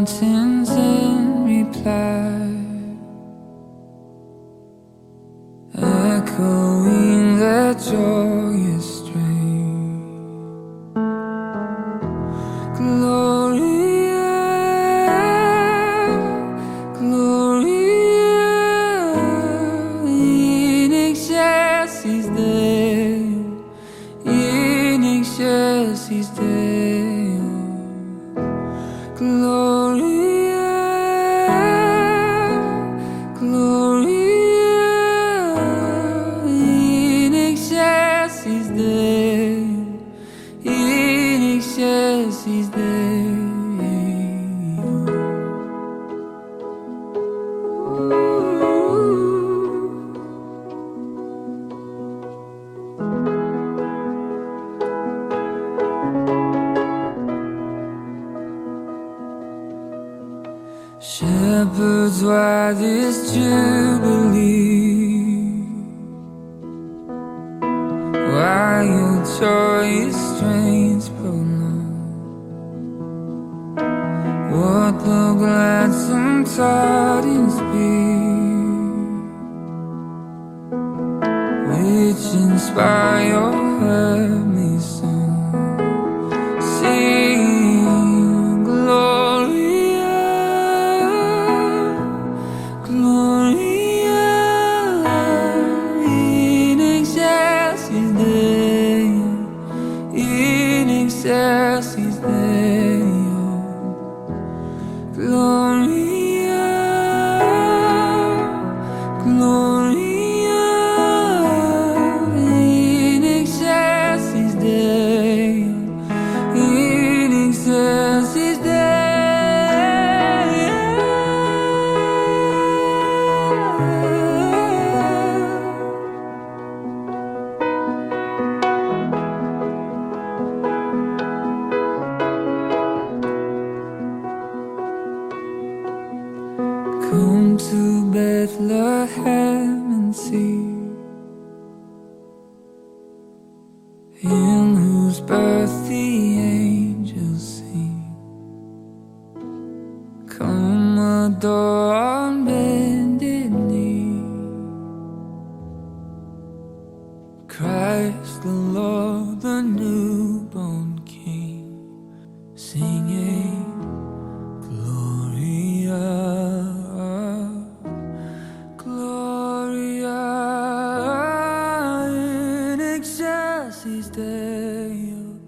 mountains in reply, echoing their joyous strain. Gloria, Gloria in excelsis Deo, in excelsis Deo. Gloria, Gloria in excelsis Deo, in excelsis Deo. Shepherds, why this jubilee? Why your joyous strains prolong? What the gladsome tidings be, which inspire your heavenly song? Sing Gloria, Gloria in excelsis Deo, in excelsis Deo. Gloria, Gloria in excelsis Deo, in excelsis Deo. Come to Bethlehem and see Him whose birth the angels sing. Come adore on bended knee Christ the Lord, the newborn King, singing Gloria, Gloria in excelsis Deo.